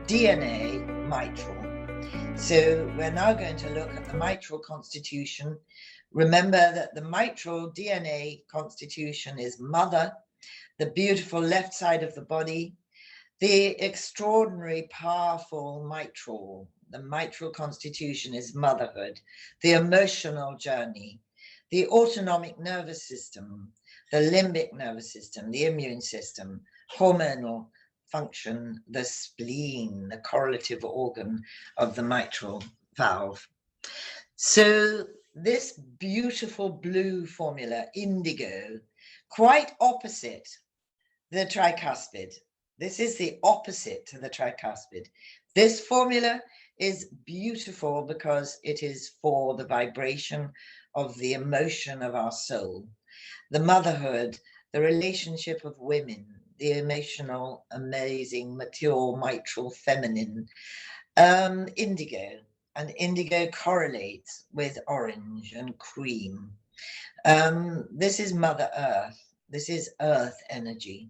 DNA mitral. So we're now going to look at the mitral constitution. Remember that the mitral DNA constitution is mother, the beautiful left side of the body, the extraordinary, powerful mitral. The mitral constitution is motherhood, the emotional journey, the autonomic nervous system, the limbic nervous system, the immune system, hormonal function, the spleen, the correlative organ of the mitral valve. So this beautiful blue formula, indigo, quite opposite the tricuspid. This is the opposite to the tricuspid. This formula is beautiful because it is for the vibration of the emotion of our soul, the motherhood, the relationship of women, the emotional, amazing, mature, mitral, feminine, indigo. And indigo correlates with orange and cream. This is Mother Earth. This is Earth energy.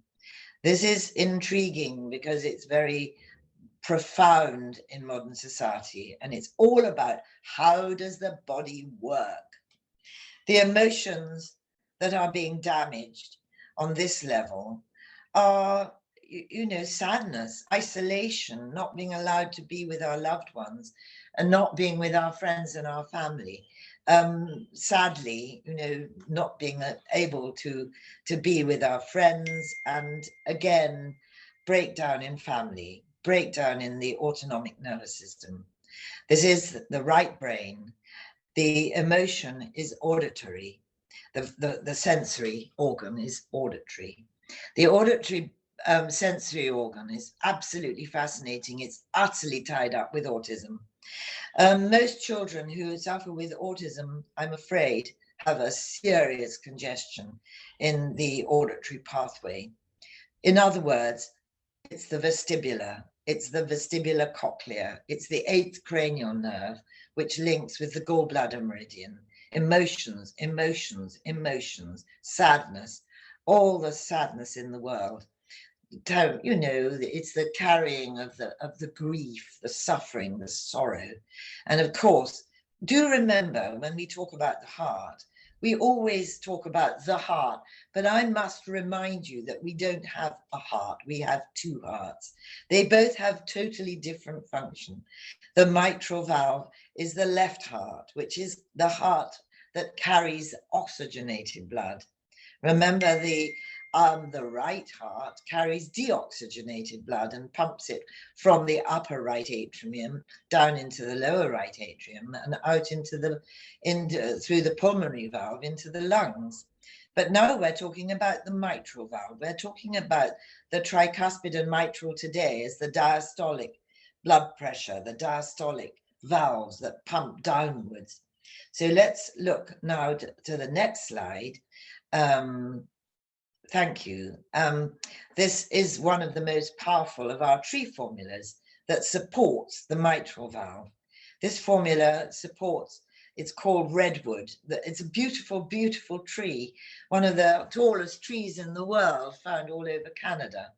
This is intriguing because it's very profound in modern society, and it's all about how does the body work. The emotions that are being damaged on this level are, sadness, isolation, not being allowed to be with our loved ones, and not being with our friends and our family. Sadly, not being able to be with our friends, and again, breakdown in family, breakdown in the autonomic nervous system. This is the right brain. The emotion is auditory. The sensory organ is auditory. The auditory sensory organ is absolutely fascinating. It's utterly tied up with autism. Most children who suffer with autism, I'm afraid, have a serious congestion in the auditory pathway. In other words, it's the vestibular, it's the vestibular cochlea, it's the 8th cranial nerve, which links with the gallbladder meridian. Emotions, emotions, emotions, sadness, all the sadness in the world. It's the carrying of the grief, the suffering, the sorrow. And of course, do remember when we talk about the heart, we always talk about the heart, but I must remind you that we don't have a heart. We have two hearts. They both have totally different function. The mitral valve is the left heart, which is the heart that carries oxygenated blood. Remember, the right heart carries deoxygenated blood and pumps it from the upper right atrium down into the lower right atrium and out through the pulmonary valve into the lungs. But now we're talking about the mitral valve. We're talking about the tricuspid and mitral today as the diastolic blood pressure, the diastolic valves that pump downwards. So let's look now to the next slide. Thank you. This is one of the most powerful of our tree formulas that supports the mitral valve. This formula supports, it's called redwood. It's a beautiful, beautiful tree, one of the tallest trees in the world, found all over Canada.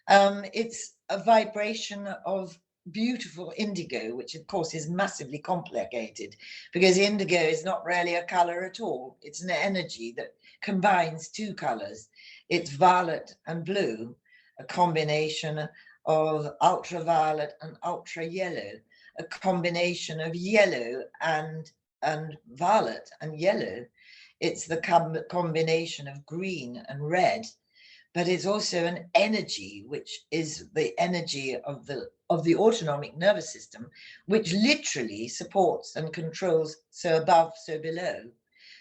It's a vibration of beautiful indigo, which of course is massively complicated because indigo is not really a color at all. It's an energy that combines two colors. It's violet and blue, a combination of ultraviolet and ultra yellow, a combination of yellow and violet and yellow. It's the combination of green and red, but it's also an energy, which is the energy of the autonomic nervous system, which literally supports and controls so above, so below.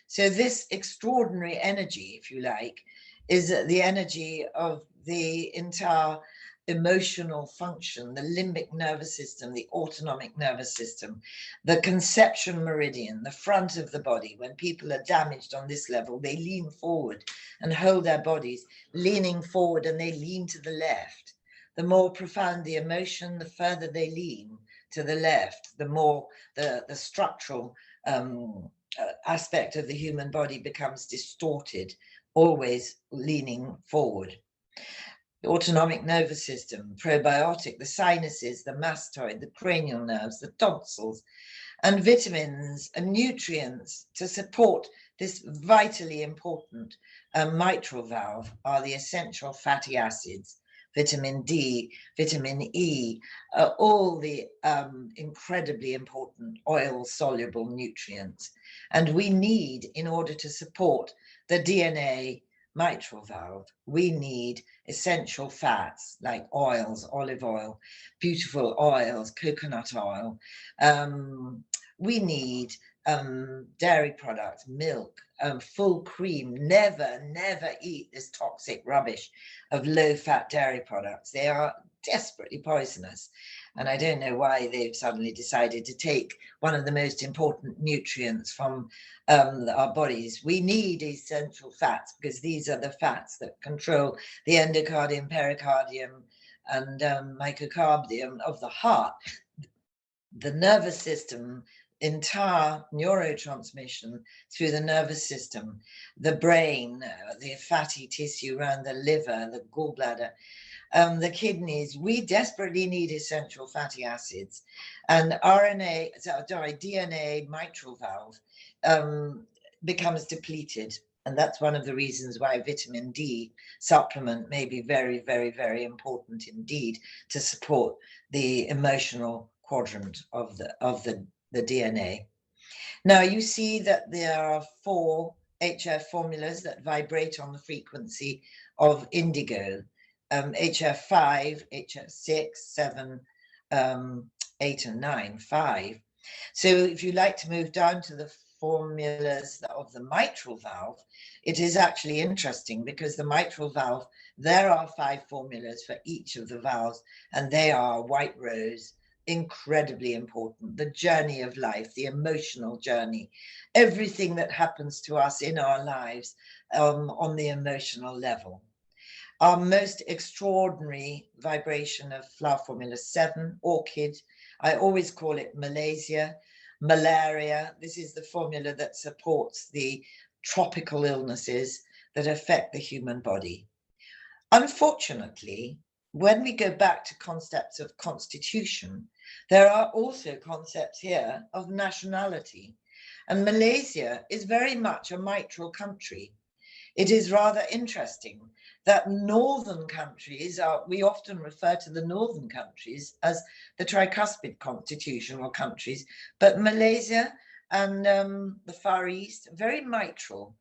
So this extraordinary energy, if you like, is the energy of the entire emotional function, the limbic nervous system, the autonomic nervous system, the conception meridian, the front of the body. When people are damaged on this level, they lean forward and hold their bodies, leaning forward, and they lean to the left. The more profound the emotion, the further they lean to the left, the more the structural aspect of the human body becomes distorted always leaning forward. The autonomic nervous system, probiotic, the sinuses, the mastoid, the cranial nerves, the tonsils, and vitamins and nutrients to support this vitally important mitral valve are the essential fatty acids, vitamin D, vitamin E, all the incredibly important oil-soluble nutrients. And we need, in order to support the DNA mitral valve, we need essential fats like oils, olive oil, beautiful oils, coconut oil. We need dairy products, milk, full cream. Never eat this toxic rubbish of low-fat dairy products. They are desperately poisonous. And I don't know why they've suddenly decided to take one of the most important nutrients from our bodies. We need essential fats because these are the fats that control the endocardium, pericardium, and myocardium of the heart, the nervous system, entire neurotransmission through the nervous system, the brain, the fatty tissue around the liver, the gallbladder, the kidneys. We desperately need essential fatty acids, and DNA mitral valve becomes depleted. And that's one of the reasons why vitamin D supplement may be very, very, very important indeed to support the emotional quadrant of the DNA. Now you see that there are 4 HF formulas that vibrate on the frequency of indigo. HF5, HF6, 7, 8 and 9, 5. So if you like to move down to the formulas of the mitral valve, it is actually interesting because the mitral valve, there are 5 formulas for each of the valves, and they are white rose, incredibly important, the journey of life, the emotional journey, everything that happens to us in our lives on the emotional level. Our most extraordinary vibration of flower formula 7, orchid. I always call it Malaysia, malaria. This is the formula that supports the tropical illnesses that affect the human body. Unfortunately, when we go back to concepts of constitution, there are also concepts here of nationality. And Malaysia is very much a mitral country. It is rather interesting that northern countries we often refer to the northern countries as the tricuspid constitutional countries, but Malaysia and the Far East, very mitral.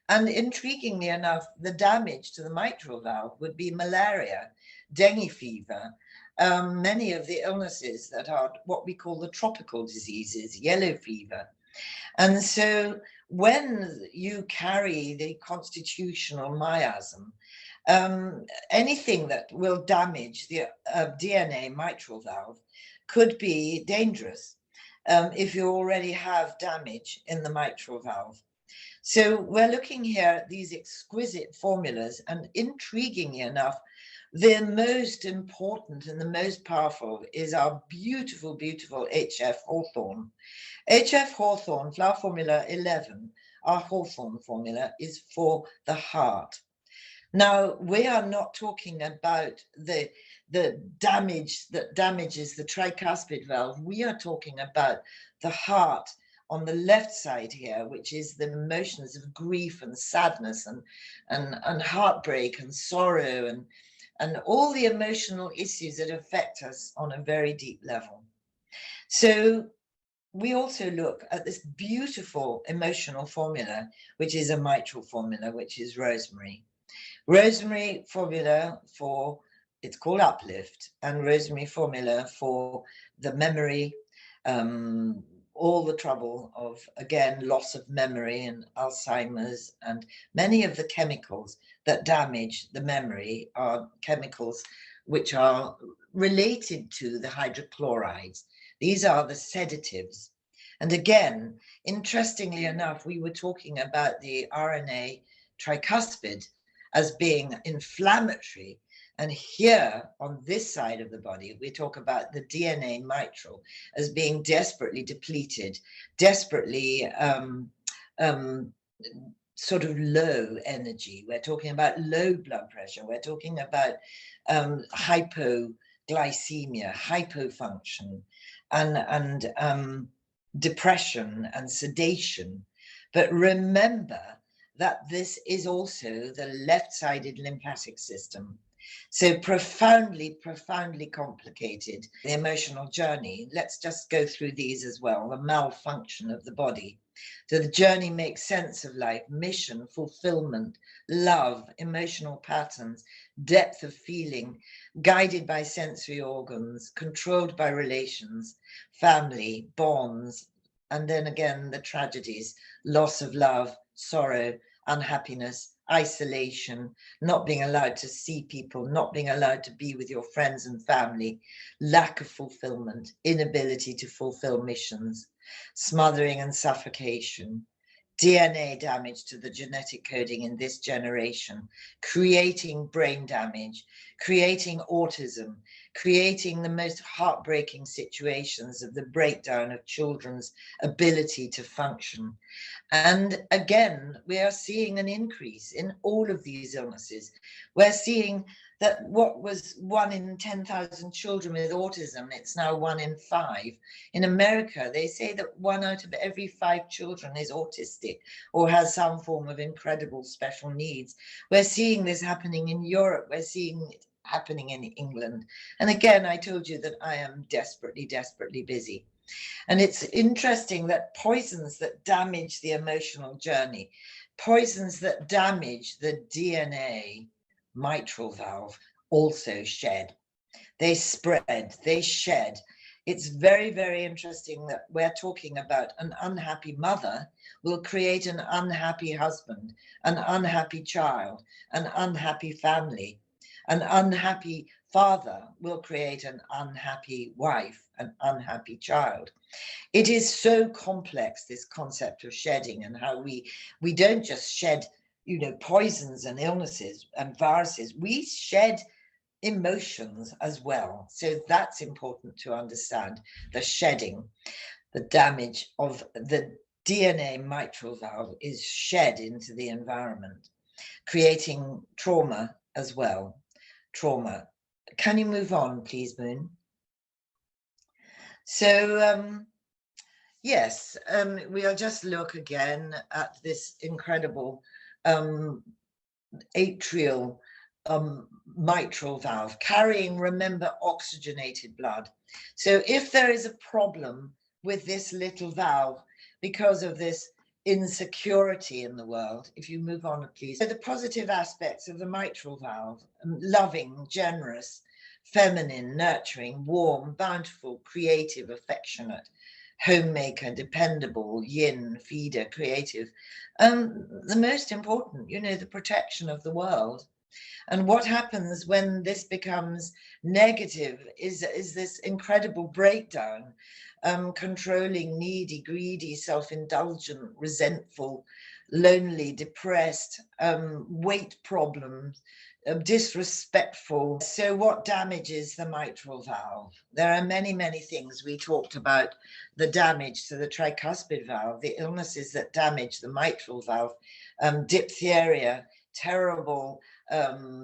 And intriguingly enough, the damage to the mitral valve would be malaria, dengue fever, many of the illnesses that are what we call the tropical diseases, yellow fever. And so when you carry the constitutional miasm, anything that will damage the DNA mitral valve could be dangerous if you already have damage in the mitral valve. So we're looking here at these exquisite formulas, and intriguingly enough, the most important and the most powerful is our beautiful, beautiful HF Hawthorn. HF Hawthorn, flower formula 11, our Hawthorn formula is for the heart. Now, we are not talking about the damage that damages the tricuspid valve. We are talking about the heart on the left side here, which is the emotions of grief and sadness and heartbreak and sorrow and all the emotional issues that affect us on a very deep level. So we also look at this beautiful emotional formula, which is a mitral formula, which is rosemary. Rosemary formula for, it's called uplift, and rosemary formula for the memory, all the trouble of, again, loss of memory and Alzheimer's, and many of the chemicals that damage the memory are chemicals which are related to the hydrochlorides. These are the sedatives. And again, interestingly enough, we were talking about the RNA tricuspid as being inflammatory. And here on this side of the body, we talk about the DNA mitral as being desperately depleted, desperately sort of low energy. We're talking about low blood pressure. We're talking about hypoglycemia, hypofunction, and depression and sedation. But remember that this is also the left-sided lymphatic system. So profoundly, profoundly complicated. The emotional journey, let's just go through these as well. The malfunction of the body. So the journey makes sense of life, mission, fulfillment, love, emotional patterns, depth of feeling, guided by sensory organs, controlled by relations, family, bonds, and then again the tragedies, loss of love, sorrow, unhappiness, isolation, not being allowed to see people, not being allowed to be with your friends and family, lack of fulfillment, inability to fulfill missions, smothering and suffocation, DNA damage to the genetic coding in this generation, creating brain damage, creating autism, creating the most heartbreaking situations of the breakdown of children's ability to function. And again, we are seeing an increase in all of these illnesses. We're seeing that what was 1 in 10,000 children with autism, it's now 1 in 5. In America, they say that 1 out of every 5 children is autistic or has some form of incredible special needs. We're seeing this happening in Europe. We're seeing it happening in England. And again, I told you that I am desperately, desperately busy. And it's interesting that poisons that damage the emotional journey, poisons that damage the DNA mitral valve also shed. They spread, they shed. It's very, very interesting that we're talking about an unhappy mother will create an unhappy husband, an unhappy child, an unhappy family. An unhappy father will create an unhappy wife, an unhappy child. It is so complex, this concept of shedding, and how we don't just shed, poisons and illnesses and viruses. We shed emotions as well. So that's important to understand, the shedding, the damage of the DNA mitral valve is shed into the environment, creating trauma as well. Trauma. Can you move on, please, Moon? So, yes, we'll just look again at this incredible atrial mitral valve, carrying, remember, oxygenated blood. So if there is a problem with this little valve because of this insecurity in the world, if you move on, please. So the positive aspects of the mitral valve: loving, generous, feminine, nurturing, warm, bountiful, creative, affectionate, homemaker, dependable, yin, feeder, creative. The most important, the protection of the world. And what happens when this becomes negative is this incredible breakdown, controlling, needy, greedy, self-indulgent, resentful, lonely, depressed, weight problems, disrespectful. So what damages the mitral valve? There are many, many things. We talked about the damage to the tricuspid valve, the illnesses that damage the mitral valve, diphtheria, terrible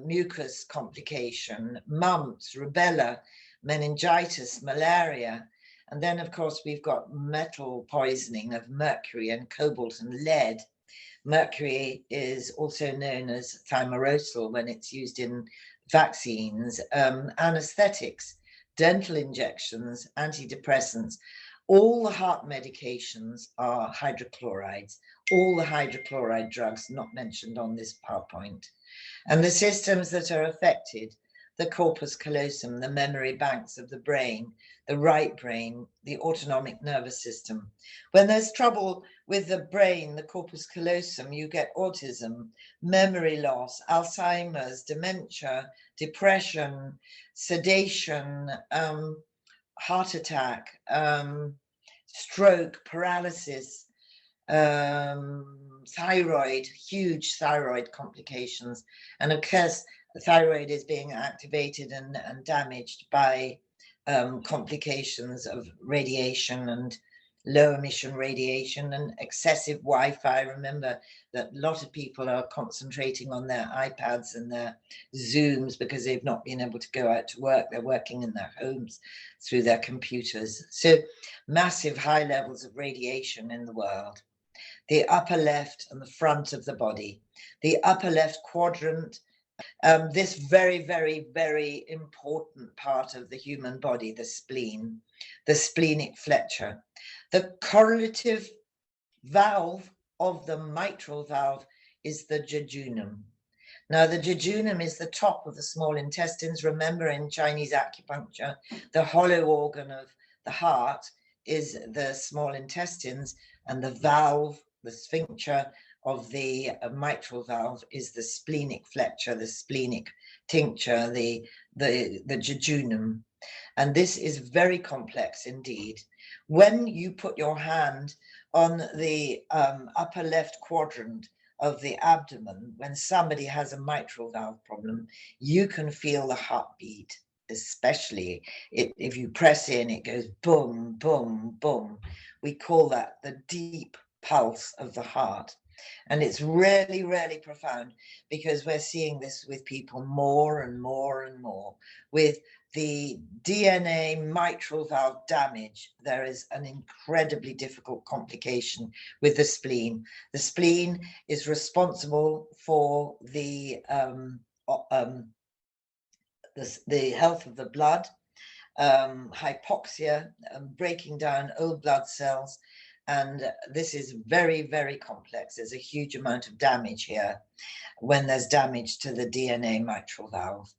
mucus complication, mumps, rubella, meningitis, malaria. And then, of course, we've got metal poisoning of mercury and cobalt and lead. Mercury is also known as thimerosal when it's used in vaccines, anesthetics, dental injections, antidepressants. All the heart medications are hydrochlorides, all the hydrochloride drugs not mentioned on this PowerPoint. And the systems that are affected: the corpus callosum, the memory banks of the brain, the right brain, the autonomic nervous system. When there's trouble with the brain, the corpus callosum, you get autism, memory loss, Alzheimer's, dementia, depression, sedation, heart attack, stroke, paralysis, thyroid, huge thyroid complications. And of course, the thyroid is being activated and damaged by complications of radiation and low emission radiation and excessive Wi-Fi. Remember that a lot of people are concentrating on their iPads and their Zooms because they've not been able to go out to work. They're working in their homes through their computers. So massive high levels of radiation in the world. The upper left and the front of the body, the upper left quadrant, this very, very, very important part of the human body, the spleen, the splenic flexure. The correlative valve of the mitral valve is the jejunum. Now, the jejunum is the top of the small intestines. Remember, in Chinese acupuncture, the hollow organ of the heart is the small intestines, and the valve, the sphincter of the mitral valve, is the splenic flexure, the splenic tincture, the jejunum. And this is very complex indeed. When you put your hand on the upper left quadrant of the abdomen, when somebody has a mitral valve problem, you can feel the heartbeat, especially if you press in, it goes boom, boom, boom. We call that the deep pulse of the heart. And it's really, really profound because we're seeing this with people more and more and more. With the DNA mitral valve damage, there is an incredibly difficult complication with the spleen. The spleen is responsible for the health of the blood, hypoxia, breaking down old blood cells. And this is very, very complex. There's a huge amount of damage here when there's damage to the DNA mitral valve.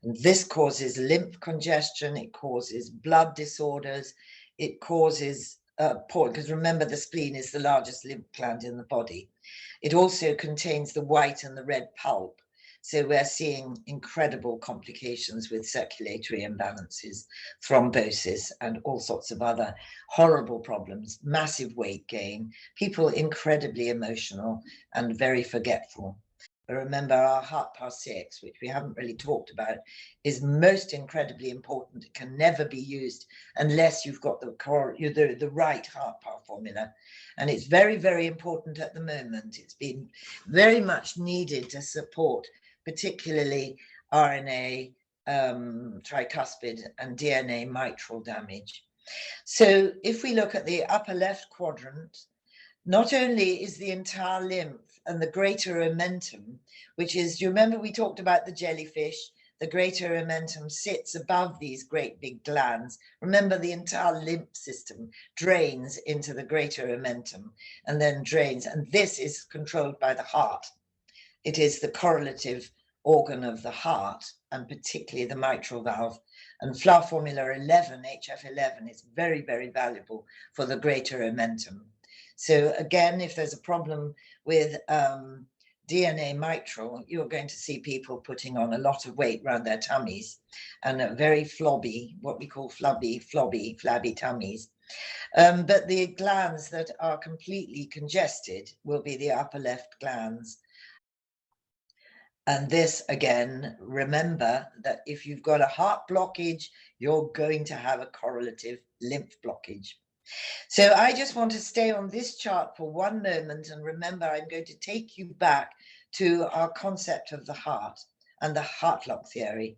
And this causes lymph congestion, it causes blood disorders, it causes because remember, the spleen is the largest lymph gland in the body. It also contains the white and the red pulp. So we're seeing incredible complications with circulatory imbalances, thrombosis, and all sorts of other horrible problems, massive weight gain, people incredibly emotional and very forgetful. Remember, our heart par 6, which we haven't really talked about, is most incredibly important. It can never be used unless you've got the right heart par formula. And it's very, very important at the moment. It's been very much needed to support particularly RNA, tricuspid, and DNA mitral damage. So if we look at the upper left quadrant, not only is the entire lymph and the greater omentum, which is, do you remember we talked about the jellyfish? The greater omentum sits above these great big glands. Remember, the entire lymph system drains into the greater omentum and then drains. And this is controlled by the heart. It is the correlative organ of the heart, and particularly the mitral valve. And flower formula 11, HF11, is very, very valuable for the greater omentum. So again, if there's a problem with DNA mitral, you're going to see people putting on a lot of weight around their tummies and a very flabby, what we call flabby tummies. But the glands that are completely congested will be the upper left glands. And this, again, remember that if you've got a heart blockage, you're going to have a correlative lymph blockage. So I just want to stay on this chart for one moment, and remember, I'm going to take you back to our concept of the heart and the heartlock theory,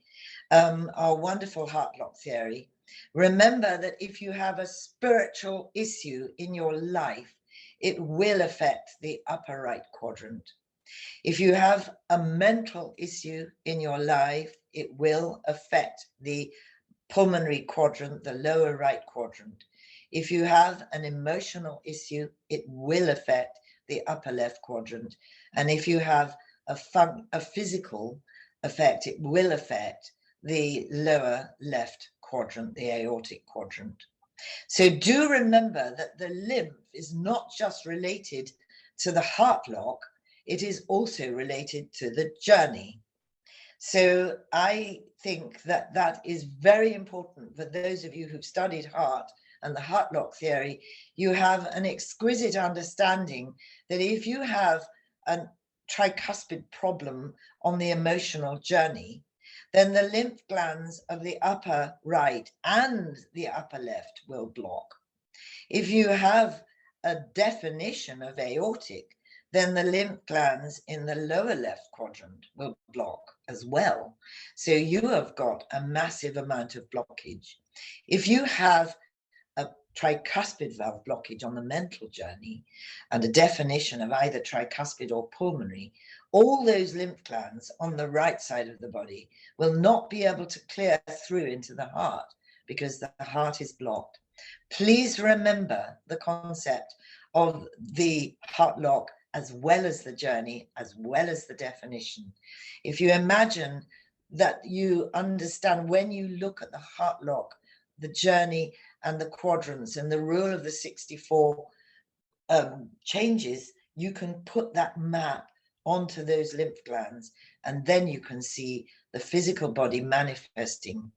our wonderful heartlock theory. Remember that if you have a spiritual issue in your life, it will affect the upper right quadrant. If you have a mental issue in your life, it will affect the pulmonary quadrant, the lower right quadrant. If you have an emotional issue, it will affect the upper left quadrant. And if you have a physical effect, it will affect the lower left quadrant, the aortic quadrant. So do remember that the lymph is not just related to the heart lock, it is also related to the journey. So I think that that is very important for those of you who've studied heart and the heartlock theory. You have an exquisite understanding that if you have a tricuspid problem on the emotional journey, then the lymph glands of the upper right and the upper left will block. If you have a definition of aortic, then the lymph glands in the lower left quadrant will block as well. So you have got a massive amount of blockage. If you have a tricuspid valve blockage on the mental journey and a definition of either tricuspid or pulmonary, all those lymph glands on the right side of the body will not be able to clear through into the heart because the heart is blocked. Please remember the concept of the heart lock as well as the journey, as well as the definition. If you imagine that you understand when you look at the heart lock, the journey and the quadrants and the rule of the 64 changes, you can put that map onto those lymph glands, and then you can see the physical body manifesting.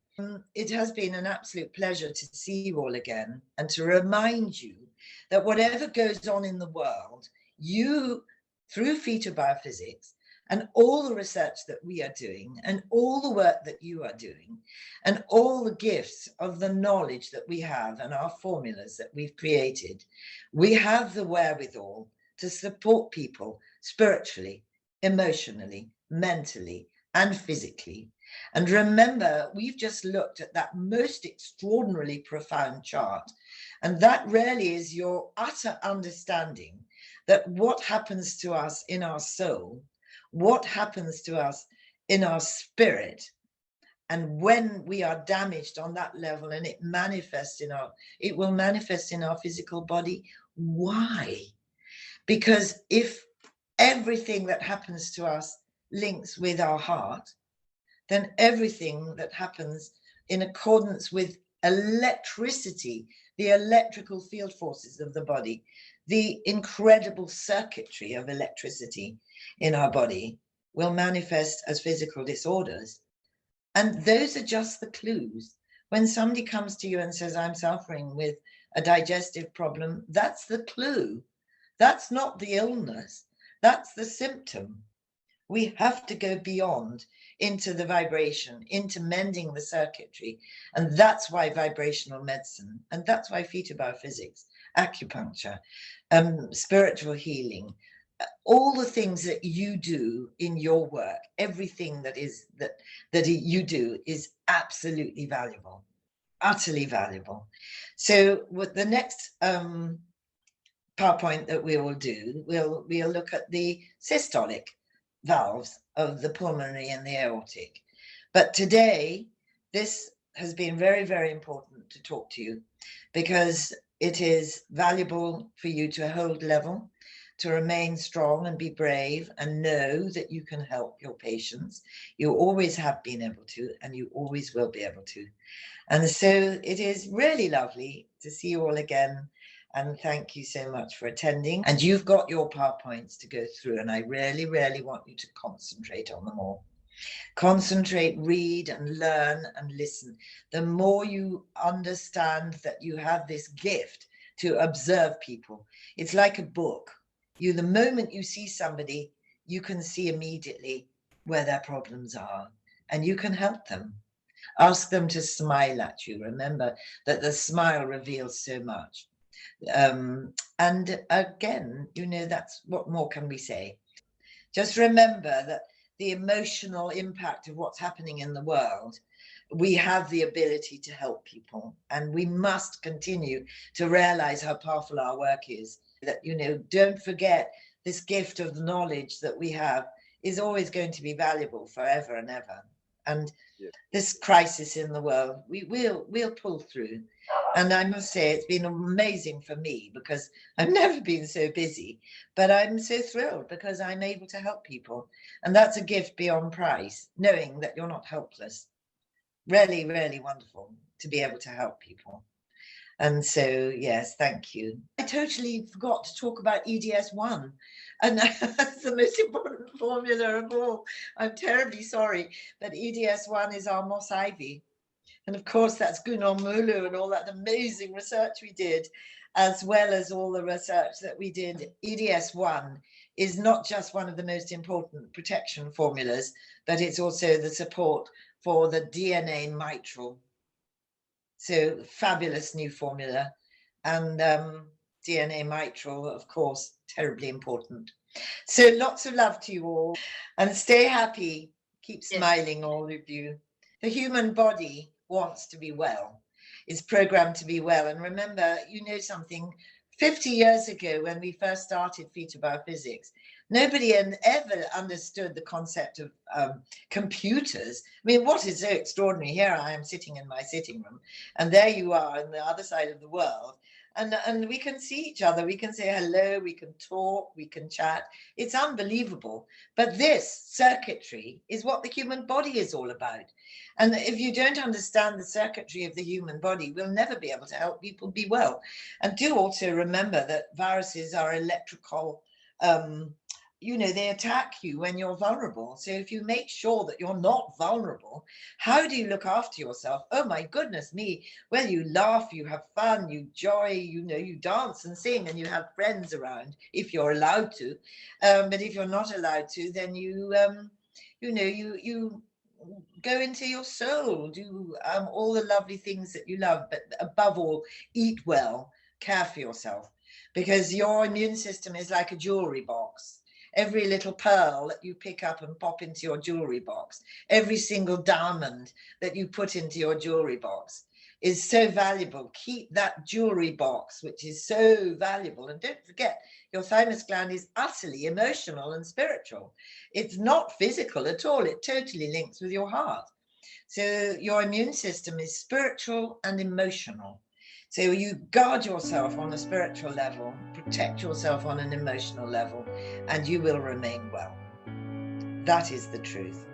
It has been an absolute pleasure to see you all again and to remind you that whatever goes on in the world, you, through fetal biophysics, and all the research that we are doing and all the work that you are doing and all the gifts of the knowledge that we have and our formulas that we've created, we have the wherewithal to support people spiritually, emotionally, mentally, and physically. And remember, we've just looked at that most extraordinarily profound chart, and that really is your utter understanding that what happens to us in our soul, what happens to us in our spirit, and when we are damaged on that level and it will manifest in our physical body. Why? Because if everything that happens to us links with our heart, then everything that happens in accordance with electricity, the electrical field forces of the body, the incredible circuitry of electricity in our body, will manifest as physical disorders. And those are just the clues. When somebody comes to you and says, I'm suffering with a digestive problem, that's the clue. That's not the illness. That's the symptom. We have to go beyond into the vibration, into mending the circuitry. And that's why vibrational medicine, and that's why fetal biophysics, acupuncture, spiritual healing, all the things that you do in your work, everything that you do is absolutely valuable, utterly valuable. So with the next PowerPoint that we will do, we'll look at the systolic valves of the pulmonary and the aortic. But today, this has been very, very important to talk to you because it is valuable for you to hold level, to remain strong and be brave and know that you can help your patients. You always have been able to, and you always will be able to. And so it is really lovely to see you all again. And thank you so much for attending. And you've got your PowerPoints to go through, and I really, really want you to concentrate on them all. Concentrate, read and learn and listen. The more you understand that you have this gift to observe people, it's like a book. The moment you see somebody, you can see immediately where their problems are, and you can help them. Ask them to smile at you. Remember that the smile reveals so much. And again, that's what more can we say? Just remember that the emotional impact of what's happening in the world, we have the ability to help people, and we must continue to realize how powerful our work is. That, don't forget this gift of knowledge that we have is always going to be valuable forever and ever. And this crisis in the world, we'll pull through. And I must say, it's been amazing for me because I've never been so busy, but I'm so thrilled because I'm able to help people. And that's a gift beyond price, knowing that you're not helpless. Really, really wonderful to be able to help people. And so, yes, thank you. I totally forgot to talk about EDS1. And that's the most important formula of all. I'm terribly sorry, but EDS1 is our moss ivy. And of course, that's Gunnar Mulu and all that amazing research we did, as well as all the research that we did. EDS1 is not just one of the most important protection formulas, but it's also the support for the DNA mitral. So fabulous new formula. And DNA mitral, of course, terribly important. So lots of love to you all, and stay happy. Keep smiling, all of you. The human body wants to be well, is programmed to be well. And remember, you know something, 50 years ago, when we first started Feet Above Physics, nobody had ever understood the concept of computers. I mean, what is so extraordinary? Here I am sitting in my sitting room, and there you are on the other side of the world. And we can see each other, we can say hello, we can talk, we can chat. It's unbelievable. But this circuitry is what the human body is all about. And if you don't understand the circuitry of the human body, we'll never be able to help people be well. And do also remember that viruses are electrical, they attack you when you're vulnerable. So if you make sure that you're not vulnerable, how do you look after yourself? Oh my goodness me. Well, you laugh, you have fun, you joy, you dance and sing, and you have friends around if you're allowed to. But if you're not allowed to, then you go into your soul, do all the lovely things that you love, but above all, eat well, care for yourself, because your immune system is like a jewelry box. Every little pearl that you pick up and pop into your jewelry box, every single diamond that you put into your jewelry box is so valuable. Keep that jewelry box, which is so valuable. And don't forget, your thymus gland is utterly emotional and spiritual. It's not physical at all. It totally links with your heart. So your immune system is spiritual and emotional. So you guard yourself on a spiritual level, protect yourself on an emotional level, and you will remain well. That is the truth.